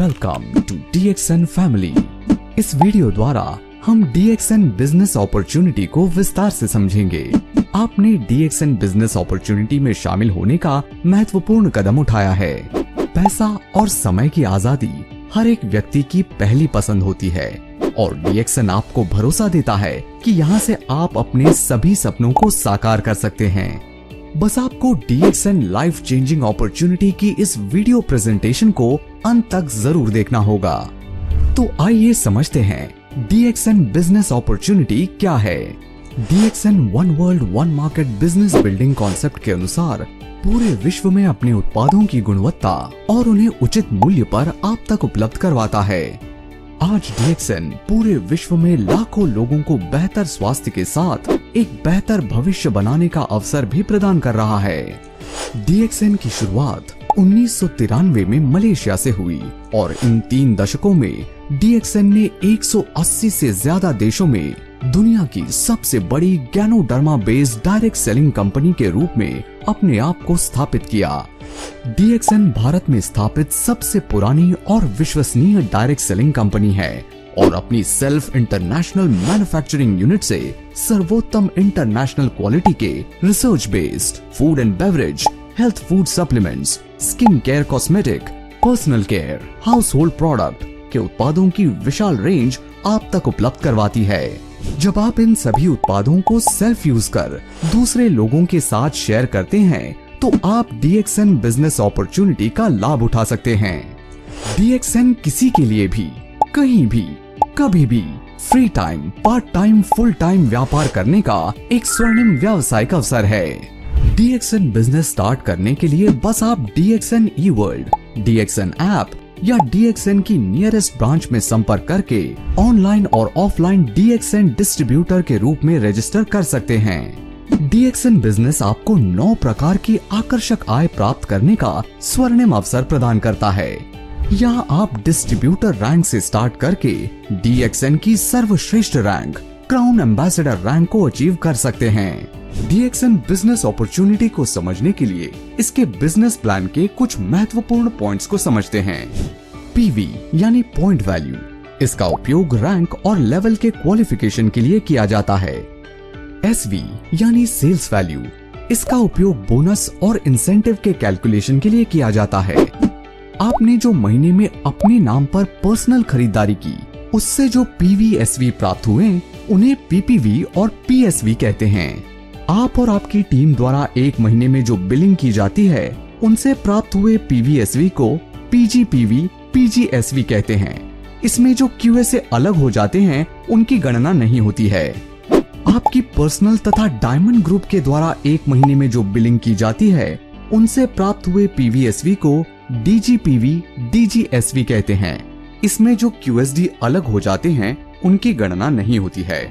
Welcome to DXN family. इस video द्वारा हम DXN बिजनेस अपॉर्चुनिटी को विस्तार से समझेंगे। आपने DXN बिजनेस अपॉर्चुनिटी में शामिल होने का महत्वपूर्ण कदम उठाया है। पैसा और समय की आजादी हर एक व्यक्ति की पहली पसंद होती है और DXN आपको भरोसा देता है कि यहाँ से आप अपने सभी सपनों को साकार कर सकते हैं। बस आपको DXN लाइफ चेंजिंग अपॉर्चुनिटी की इस वीडियो प्रेजेंटेशन को अंत तक जरूर देखना होगा। तो आइए समझते हैं DXN बिजनेस अपॉर्चुनिटी क्या है। DXN one world one market business building concept के अनुसार पूरे विश्व में अपने उत्पादों की गुणवत्ता और उन्हें उचित मूल्य पर आप तक उपलब्ध करवाता है। आज DXN पूरे विश्व में लाखों लोगों को बेहतर स्वास्थ्य के साथ एक बेहतर भविष्य बनाने का अवसर भी प्रदान कर रहा है। DXN की शुरुआत 1993 में मलेशिया से हुई और इन 3 दशकों में DXN ने 180 से ज्यादा देशों में दुनिया की सबसे बड़ी ganoderma based direct selling company के रूप में अपने आप को स्थापित किया। DXN भारत में स्थापित सबसे पुरानी और विश्वसनीय डायरेक्ट सेलिंग कंपनी है और अपनी सेल्फ इंटरनेशनल मैन्युफैक्चरिंग यूनिट से सर्वोत्तम इंटरनेशनल क्वालिटी के research based food and beverage, health food supplements, skin care, cosmetic, personal care, house hold product के उत्पादों की विशाल रेंज आप तक उपलब्ध करवाती है। जब आप इन सभी उत्पादों को सेल्फ यूज कर दूसरे लोगों के साथ शेयर करते हैं तो आप DXN बिजनेस अपॉर्चुनिटी का लाभ उठा सकते हैं। DXN किसी के लिए भी, कहीं भी, कभी भी free time, part time, full time व्यापार करने का एक स्वर्णिम व्यावसायिक अवसर है। DXN बिजनेस स्टार्ट करने के लिए बस आप DXN eWorld, DXN ऐप या DXN की नियरेस्ट ब्रांच में संपर्क करके ऑनलाइन और ऑफलाइन DXN डिस्ट्रीब्यूटर के रूप में रजिस्टर कर सकते हैं। DXN बिजनेस आपको 9 प्रकार की आकर्षक आय प्राप्त करने का स्वर्णिम अवसर प्रदान करता है। यहाँ आप डिस्ट्रीब्यूटर रैंक से स्टार्ट करके DXN की सर्वश्रेष्ठ रैंक क्राउन एम्बेसडर रैंक को अचीव कर सकते हैं। DXN बिजनेस अपॉर्चुनिटी को समझने के लिए इसके बिजनेस प्लान के कुछ महत्वपूर्ण पॉइंट्स को समझते हैं। PV यानी पॉइंट वैल्यू, इसका उपयोग रैंक और लेवल के क्वालिफिकेशन के लिए किया जाता है। SV यानी सेल्स वैल्यू, इसका उपयोग बोनस और इंसेंटिव के कैलकुलेशन के लिए किया जाता है। आपने जो महीने में अपने नाम पर पर्सनल खरीदारी की, उससे जो PVSV प्राप्त हुए उन्हें PPV और PSV कहते हैं। आप और आपकी टीम द्वारा एक महीने में जो बिलिंग की जाती है उनसे प्राप्त हुए PVSV को PGPV, PGSV कहते हैं। इसमें जो QA से अलग हो जाते हैं उनकी गणना नहीं होती है। आपकी पर्सनल तथा डायमंड ग्रुप के द्वारा एक महीने में जो बिलिंग की जाती है उनसे प्राप्त हुए PVSV को DGPV, DGSV कहते हैं। इसमें जो QSD अलग हो जाते हैं उनकी गणना नहीं होती है।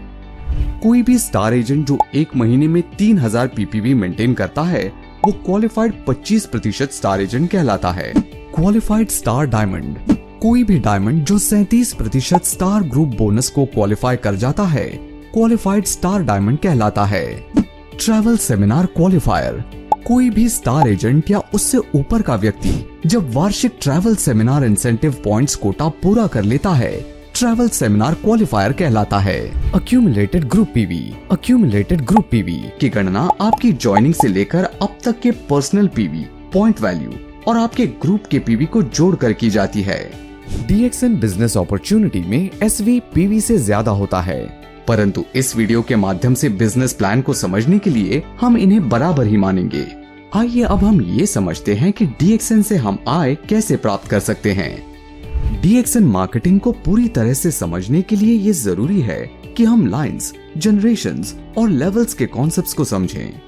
कोई भी स्टार एजेंट जो एक महीने में 3000 PPV मेंटेन करता है वो क्वालिफाइड 25% स्टार एजेंट कहलाता है। क्वालिफाइड स्टार डायमंड, कोई भी डायमंड जो 37% स्टार ग्रुप बोनस को क्वालिफाई कर जाता है क्वालिफाइड स्टार डायमंड कहलाता है। ट्रैवल सेमिनार क्वालिफायर, कोई भी स्टार एजेंट या उससे ऊपर का व्यक्ति जब वार्षिक travel seminar incentive points quota पूरा कर लेता है ट्रैवल सेमिनार क्वालिफायर कहलाता है। Accumulated group PV, accumulated group PV की गणना आपकी ज्वाइनिंग से लेकर अब तक के पर्सनल PV, पॉइंट वैल्यू और आपके ग्रुप के PV को जोड़कर की जाती है। DXN बिजनेस अपॉर्चुनिटी में SV PV से ज्यादा होता है, परंतु इस वीडियो के माध्यम से बिजनेस प्लान को समझने के लिए हम इन्हें बराबर ही मानेंगे। आइए अब हम ये समझते हैं कि DXN से हम आय कैसे प्राप्त कर सकते हैं। DXN मार्केटिंग को पूरी तरह से समझने के लिए ये जरूरी है कि हम लाइंस, जनरेशंस और लेवल्स के कॉन्सेप्ट्स को समझें।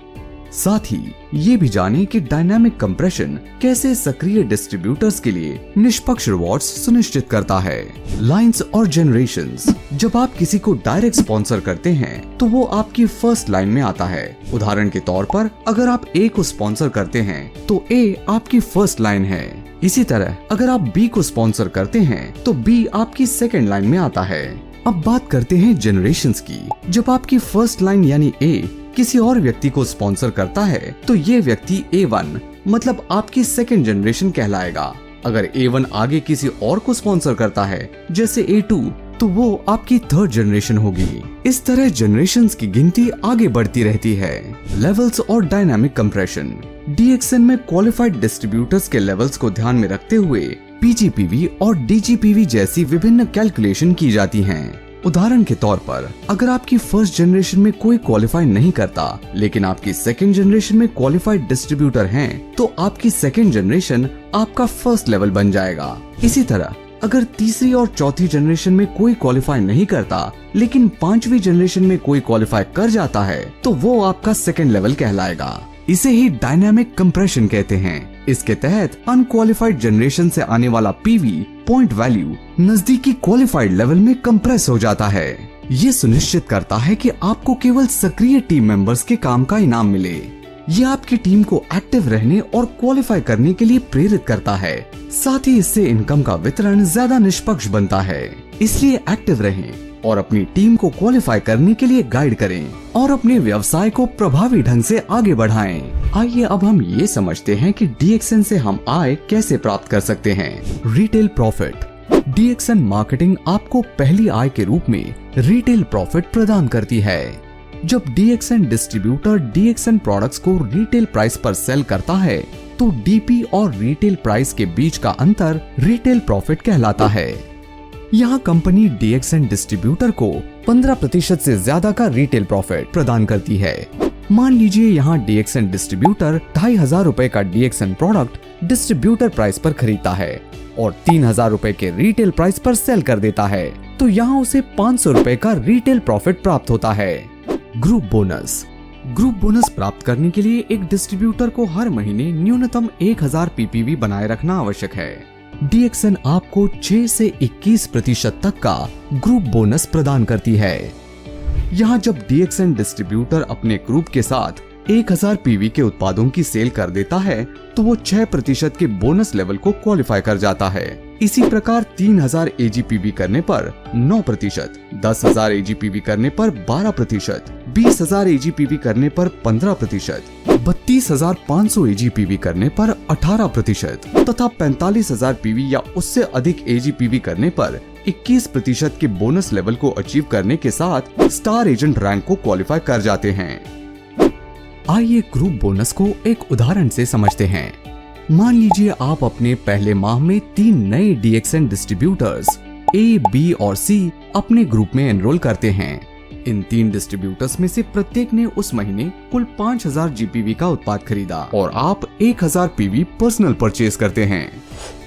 साथ ही ये भी जानें कि डायनामिक कंप्रेशन कैसे सक्रिय डिस्ट्रीब्यूटर्स के लिए निष्पक्ष रिवॉर्ड्स सुनिश्चित करता है। लाइंस और जनरेशंस, जब आप किसी को डायरेक्ट स्पॉन्सर करते हैं तो वो आपकी फर्स्ट लाइन में आता है। उदाहरण के तौर पर अगर आप A को स्पॉन्सर करते हैं तो A आपकी फर्स्ट लाइन है। इसी तरह अगर आप B को स्पॉन्सर करते हैं तो B आपकी सेकेंड लाइन में आता है। अब बात करते हैं जनरेशंस की। जब आपकी फर्स्ट लाइन यानी A किसी और व्यक्ति को स्पॉन्सर करता है तो ये व्यक्ति A1 मतलब आपकी सेकेंड जनरेशन कहलाएगा अगर A1 आगे किसी और को स्पॉन्सर करता है जैसे A2, तो वो आपकी थर्ड जनरेशन होगी। इस तरह जनरेशंस की गिनती आगे बढ़ती रहती है। लेवल्स और डायनामिक कंप्रेशन। DXN में क्वालिफाइड डिस्ट्रीब्यूटर्स के लेवल्स को ध्यान में रखते हुए PGPV और DGPV जैसी विभिन्न कैलकुलेशन की जाती हैं। उदाहरण के तौर पर अगर आपकी फर्स्ट जनरेशन में कोई क्वालिफाई नहीं करता, लेकिन आपकी सेकेंड जनरेशन में क्वालिफाइड डिस्ट्रीब्यूटर हैं, तो आपकी सेकेंड जनरेशन आपका फर्स्ट लेवल बन जाएगा। इसी तरह अगर तीसरी और चौथी जनरेशन में कोई क्वालिफाई नहीं करता, लेकिन पांचवी जनरेशन में कोई क्वालिफाई कर जाता है, तो वो आपका सेकेंड लेवल कहलाएगा। इसे ही डायनामिक कंप्रेशन कहते हैं। इसके तहत अनक्वालिफाइड जनरेशन से आने वाला पीवी पॉइंट वैल्यू नजदीकी क्वालिफाइड लेवल में कंप्रेस हो जाता है। ये सुनिश्चित करता है कि आपको केवल सक्रिय टीम मेंबर्स के काम का इनाम मिले। ये आपकी टीम को एक्टिव रहने और क्वालिफाई करने के लिए प्रेरित करता है। साथ ही इससे इनकम का वितरण ज्यादा निष्पक्ष बनता है। इसलिए एक्टिव रहें और अपनी टीम को क्वालिफाई करने के लिए गाइड करें और अपने व्यवसाय को प्रभावी ढंग से आगे बढ़ाएं। आइए अब हम ये समझते हैं कि DXN से हम आय कैसे प्राप्त कर सकते हैं। Retail profit. DXN मार्केटिंग आपको पहली आय के रूप में रिटेल प्रॉफिट प्रदान करती है। जब DXN डिस्ट्रीब्यूटर DXN प्रोडक्ट्स को रिटेल प्राइस पर सेल करता है, तो DP और रिटेल प्राइस के बीच का अंतर रिटेल प्रॉफिट कहलाता है। यहाँ कंपनी DXN डिस्ट्रीब्यूटर को 15% से ज्यादा का रिटेल प्रॉफिट प्रदान करती है। मान लीजिए यहाँ DXN डिस्ट्रीब्यूटर 2500 रुपए का DXN प्रोडक्ट डिस्ट्रीब्यूटर प्राइस पर खरीदता है और 3000 रुपए के रिटेल प्राइस पर सेल कर देता है, तो यहाँ उसे 500 रुपए का रिटेल प्रॉफिट प्राप्त होता है। Group bonus. ग्रुप बोनस प्राप्त करने के लिए एक डिस्ट्रीब्यूटर को हर महीने न्यूनतम 1000 PPV बनाए रखना आवश्यक है। DXN आपको 6 से 21% तक का ग्रुप बोनस प्रदान करती है। यहाँ जब DXN डिस्ट्रीब्यूटर अपने ग्रुप के साथ 1000 PV के उत्पादों की सेल कर देता है, तो वो 6% के बोनस लेवल को क्वालिफाई कर जाता है। इसी प्रकार 3000 AGPV करने पर 9%, 10,000 AGPV करने पर 12%, 20,000 AGPV करने पर 15%, 32,500 AGPV करने पर 18% तथा 45,000 PV या उससे अधिक AGPV करने पर 21% के बोनस लेवल को अचीव करने के साथ स्टार एजेंट रैंक को क्वालिफाई कर जाते हैं। आइए ग्रुप बोनस को एक उदाहरण से समझते हैं। मान लीजिए आप अपने पहले माह में 3 नए DXN डिस्ट्रीब्यूटर्स A, B और C अपने ग्रुप में एनरोल करते हैं। इन 3 डिस्ट्रीब्यूटर्स में से प्रत्येक ने उस महीने कुल 5000 GPV का उत्पाद खरीदा और आप 1000 PV पर्सनल परचेज करते हैं।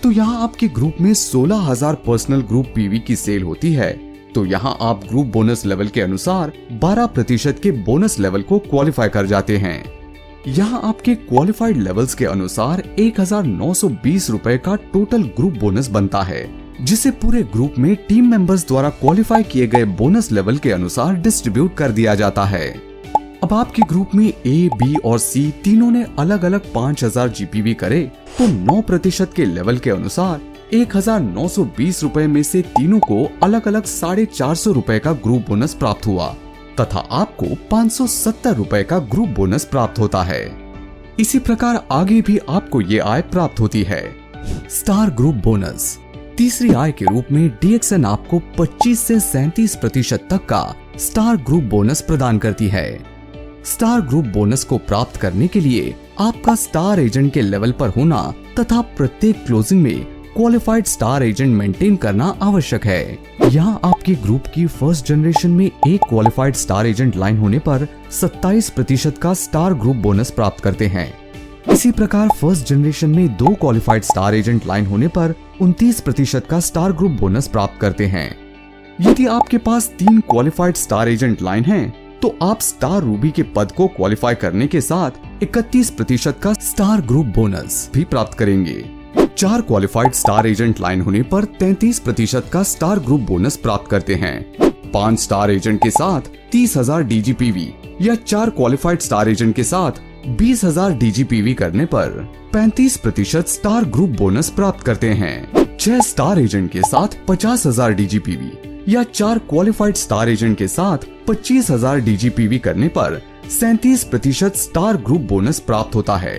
तो यहाँ आपके ग्रुप में 16000 पर्सनल ग्रुप PV की सेल होती है। तो यहाँ आप ग्रुप बोनस लेवल के अनुसार 12% के बोनस लेवल को क्वालिफाई कर जाते हैं। यहाँ आपके क्वालिफाइड लेवल्स के अनुसार 1920 रुपए का टोटल ग्रुप बोनस बनता है, जिसे पूरे ग्रुप में टीम मेंबर्स द्वारा क्वालिफाई किए गए बोनस लेवल के अनुसार डिस्ट्रीब्यूट कर दिया जाता है। अब आपके ग्रुप में A, B और C तीनों ने अलग अलग 5000 GPV करे, तो 9% के लेवल के अनुसार 1920 रुपए में से तीनों को अलग अलग 450 रुपए का ग्रुप बोनस प्राप्त हुआ तथा आपको 570 रुपए का ग्रुप बोनस प्राप्त होता है। इसी प्रकार आगे भी आपको ये आय प्राप्त होती है। Star group bonus. तीसरी आय के रूप में DXN आपको 25 से 37% तक का स्टार ग्रुप बोनस प्रदान करती है। स्टार ग्रुप बोनस को प्राप्त करने के लिए आपका स्टार एजेंट के लेवल पर होना तथा प्रत्येक क्लोजिंग में क्वालिफाइड स्टार एजेंट मेंटेन करना आवश्यक है। यहाँ आपके ग्रुप की फर्स्ट जनरेशन में एक क्वालिफाइड स्टार एजेंट लाइन होने पर 27% का स्टार ग्रुप बोनस प्राप्त करते हैं। इसी प्रकार फर्स्ट जनरेशन में 2 क्वालिफाइड स्टार एजेंट लाइन होने पर 29% का स्टार ग्रुप बोनस प्राप्त करते हैं। यदि आपके पास 3 क्वालिफाइड स्टार एजेंट लाइन हैं, तो आप स्टार रूबी के पद को क्वालिफाई करने के साथ 31% का स्टार ग्रुप बोनस भी प्राप्त करेंगे। 4 क्वालिफाइड स्टार एजेंट लाइन होने पर 33% का स्टार ग्रुप बोनस प्राप्त करते हैं। 5 स्टार एजेंट के साथ 30,000 DGPV या 4 क्वालिफाइड स्टार एजेंट के साथ 20,000 DGPV करने पर 35% स्टार ग्रुप बोनस प्राप्त करते हैं। 6 स्टार एजेंट के साथ 50,000 DGPV या 4 क्वालिफाइड स्टार एजेंट के साथ 25,000 DGPV करने पर 37% स्टार ग्रुप बोनस प्राप्त होता है।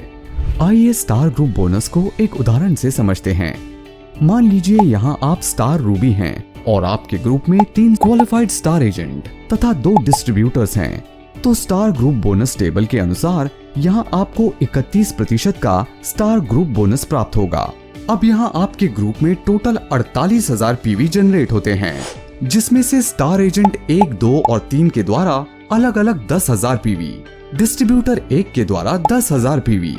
आइए स्टार ग्रुप बोनस को एक उदाहरण से समझते हैं। मान लीजिए यहाँ आप स्टार रूबी हैं और आपके ग्रुप में 3 क्वालिफाइड स्टार एजेंट तथा 2 डिस्ट्रीब्यूटर्स हैं। तो स्टार ग्रुप बोनस टेबल के अनुसार यहाँ आपको 31% का स्टार ग्रुप बोनस प्राप्त होगा। अब यहाँ आपके ग्रुप में टोटल 48,000 पीवी जनरेट होते हैं, जिसमें से स्टार एजेंट 1, 2 और 3 के द्वारा अलग अलग 10,000 पीवी, डिस्ट्रीब्यूटर 1 के द्वारा 10,000 पीवी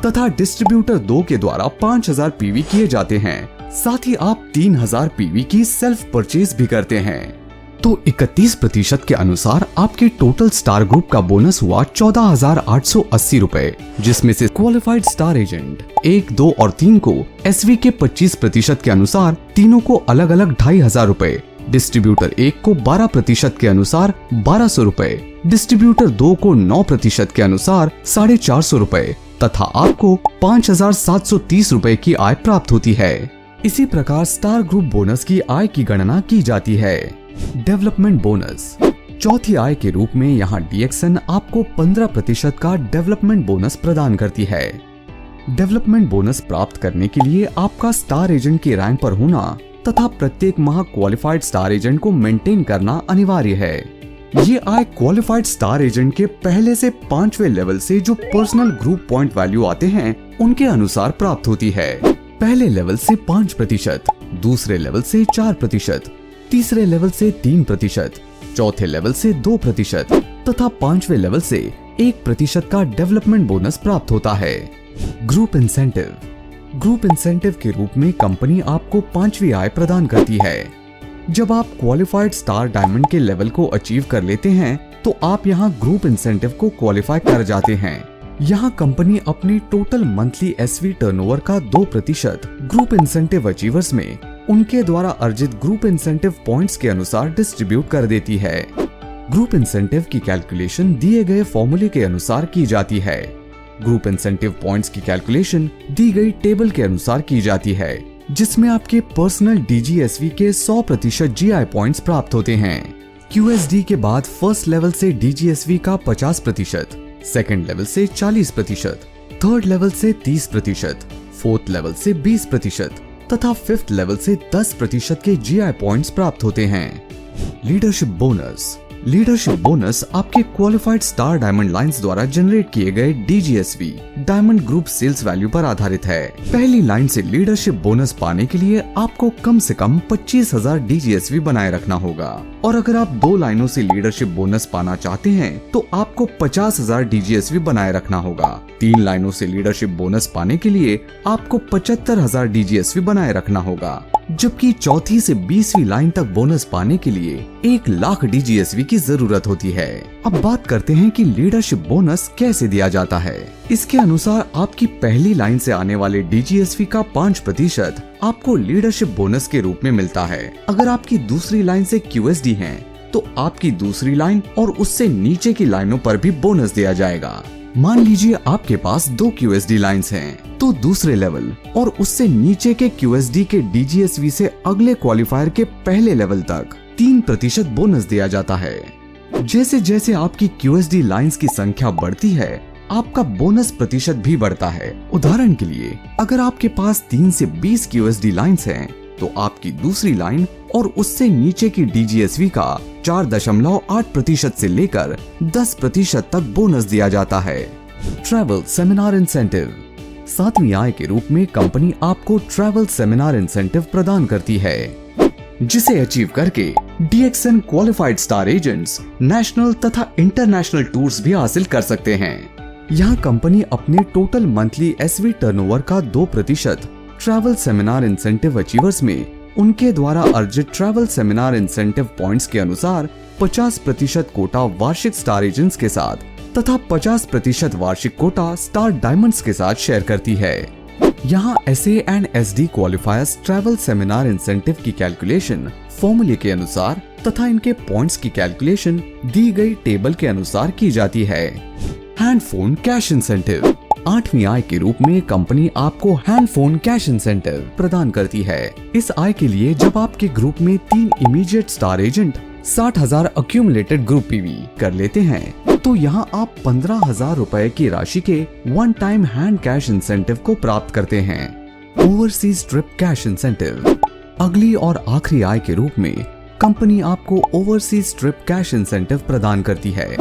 तथा डिस्ट्रीब्यूटर 2 के द्वारा 5,000 पीवी किए जाते हैं। साथ ही आप 3,000 पीवी की सेल्फ परचेज भी करते हैं। तो 31% के अनुसार आपके टोटल स्टार ग्रुप का बोनस हुआ 14,880 रुपए, जिसमें से क्वालिफाइड स्टार एजेंट 1, 2 और 3 को एसवी के 25% के अनुसार तीनों को अलग अलग 2,500 रुपए, डिस्ट्रीब्यूटर 1 को 12% के अनुसार 1,200 रुपए, डिस्ट्रीब्यूटर 2 को 9% के अनुसार 450 रुपए तथा आपको 5,730 रुपए की आय प्राप्त होती है। इसी प्रकार स्टार ग्रुप बोनस की आय की गणना की जाती है। डेवलपमेंट बोनस चौथी आय के रूप में यहाँ डीएक्सएन आपको 15% का डेवलपमेंट बोनस प्रदान करती है। डेवलपमेंट बोनस प्राप्त करने के लिए आपका स्टार एजेंट के रैंक पर होना तथा प्रत्येक माह क्वालिफाइड स्टार एजेंट को मेंटेन करना अनिवार्य है। ये आय क्वालिफाइड स्टार एजेंट के पहले से 5वें लेवल से जो पर्सनल ग्रुप पॉइंट वैल्यू आते हैं उनके अनुसार प्राप्त होती है। पहले लेवल से 5%, दूसरे लेवल से 4%, तीसरे लेवल से 3%, चौथे लेवल से 2% तथा 5वें लेवल से 1% का डेवलपमेंट बोनस प्राप्त होता है। ग्रुप इंसेंटिव के रूप में कंपनी आपको 5वीं आय प्रदान करती है। जब आप क्वालिफाइड स्टार डायमंड के लेवल को अचीव कर लेते हैं तो आप यहाँ ग्रुप इंसेंटिव को क्वालिफाई कर जाते हैं। यहाँ कंपनी अपनी टोटल मंथली एसवी टर्नओवर का 2% ग्रुप इंसेंटिव अचीवर्स में उनके द्वारा अर्जित ग्रुप इंसेंटिव पॉइंट्स के अनुसार डिस्ट्रीब्यूट कर देती है। ग्रुप इंसेंटिव की कैलकुलेशन दिए गए फॉर्मूले के अनुसार की जाती है। ग्रुप इंसेंटिव पॉइंट्स की कैलकुलेशन दी गई टेबल के अनुसार की जाती है, जिसमें आपके पर्सनल डीजीएसवी के 100% जीआई पॉइंट्स प्राप्त होते हैं। क्यूएसडी के बाद फर्स्ट लेवल से डीजीएसवी का 50%, सेकंड लेवल से 40%, थर्ड लेवल से 30%, फोर्थ लेवल से 20% तथा फिफ्थ लेवल से 10% के जीआई पॉइंट्स प्राप्त होते हैं। लीडरशिप बोनस आपके क्वालिफाइड स्टार डायमंड लाइंस द्वारा जनरेट किए गए डीजीएसवी डायमंड ग्रुप सेल्स वैल्यू पर आधारित है। पहली लाइन से लीडरशिप बोनस पाने के लिए आपको कम से कम 25,000 डीजीएसवी बनाए रखना होगा और अगर आप 2 लाइनों से लीडरशिप बोनस पाना चाहते हैं तो आपको 50,000 डीजीएसवी बनाए रखना होगा। 3 लाइनों से लीडरशिप बोनस पाने के लिए आपको 75,000 डीजीएसवी बनाए रखना होगा, जबकि चौथी से 20वीं लाइन तक बोनस पाने के लिए 1 लाख डीजीएसवी की जरूरत होती है। अब बात करते हैं कि लीडरशिप बोनस कैसे दिया जाता है। इसके अनुसार आपकी पहली लाइन से आने वाले डीजीएसवी का 5% आपको लीडरशिप बोनस के रूप में मिलता है। अगर आपकी दूसरी लाइन से क्यूएसडी है तो आपकी दूसरी लाइन और उससे नीचे की लाइनों पर भी बोनस दिया जाएगा। मान लीजिए आपके पास 2 क्यूएसडी लाइंस हैं, तो दूसरे लेवल और उससे नीचे के क्यूएसडी के डीजीएसवी से अगले क्वालिफायर के पहले लेवल तक 3% बोनस दिया जाता है। जैसे जैसे आपकी क्यूएसडी लाइंस की संख्या बढ़ती है, आपका बोनस प्रतिशत भी बढ़ता है। उदाहरण के लिए, अगर आपके पास 3 से 20 क्यूएसडी लाइंस हैं, तो आपकी दूसरी लाइन और उससे नीचे की डीजीएसवी का 4.8% से लेकर 10% तक बोनस दिया जाता है। ट्रैवल सेमिनार इंसेंटिव 7वीं आय के रूप में कंपनी आपको ट्रैवल सेमिनार इंसेंटिव प्रदान करती है, जिसे अचीव करके DXN qualified star agents national तथा इंटरनेशनल टूर्स भी हासिल कर सकते हैं। यहाँ कंपनी अपने टोटल मंथली एसवी टर्नओवर का 2% ट्रैवल सेमिनार इंसेंटिव अचीवर्स में उनके द्वारा अर्जित ट्रैवल सेमिनार इंसेंटिव पॉइंट्स के अनुसार 50% कोटा वार्षिक स्टार एजेंट्स के साथ तथा 50% वार्षिक कोटा स्टार डायमंड्स के साथ शेयर करती है। यहाँ SA and SD क्वालिफायर्स travel seminar incentive की कैलकुलेशन फॉर्मूले के अनुसार तथा इनके पॉइंट्स की कैलकुलेशन दी गई टेबल के अनुसार की जाती है। हैंड फोन कैश इंसेंटिव 8वीं आय के रूप में कंपनी आपको हैंड फोन कैश इंसेंटिव प्रदान करती है। इस आय के लिए जब आपके ग्रुप में 3 immediate star agent 60,000 accumulated group PV कर लेते हैं तो यहाँ आप 15,000 रुपए की राशि के one time hand cash incentive को प्राप्त करते हैं। Overseas trip cash incentive. अगली और आखिरी आय के रूप में कंपनी आपको ओवरसीज ट्रिप कैश इंसेंटिव प्रदान करती है।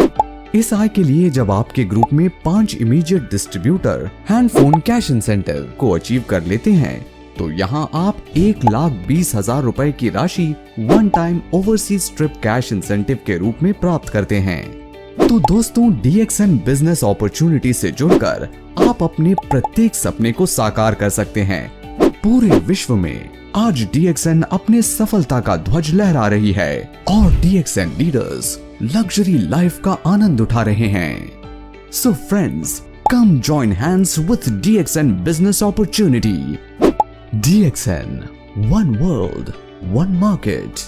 इस आय के लिए जब आपके ग्रुप में 5 immediate distributor hand phone cash incentive को अचीव कर लेते हैं तो यहाँ आप 1,20,000 रुपए की राशि one time overseas trip cash incentive के रूप में प्राप्त करते हैं। तो दोस्तों, DXN बिजनेस अपॉर्चुनिटी से जुड़कर आप अपने प्रत्येक सपने को साकार कर सकते हैं। पूरे विश्व में आज DXN अपने सफलता का ध्वज लहरा रही है और DXN लीडर्स लग्जरी लाइफ का आनंद उठा रहे हैं। So friends, come join hands with DXN business opportunity. DXN, one world, one market.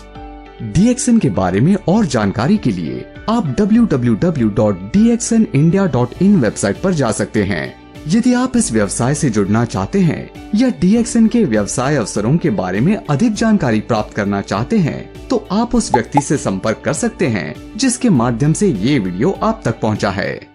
DXN के बारे में और जानकारी के लिए आप www.dxnindia.in वेबसाइट पर जा सकते हैं। यदि आप इस व्यवसाय से जुड़ना चाहते हैं या DXN के व्यवसाय अवसरों के बारे में अधिक जानकारी प्राप्त करना चाहते हैं तो आप उस व्यक्ति से संपर्क कर सकते हैं जिसके माध्यम से ये वीडियो आप तक पहुंचा है।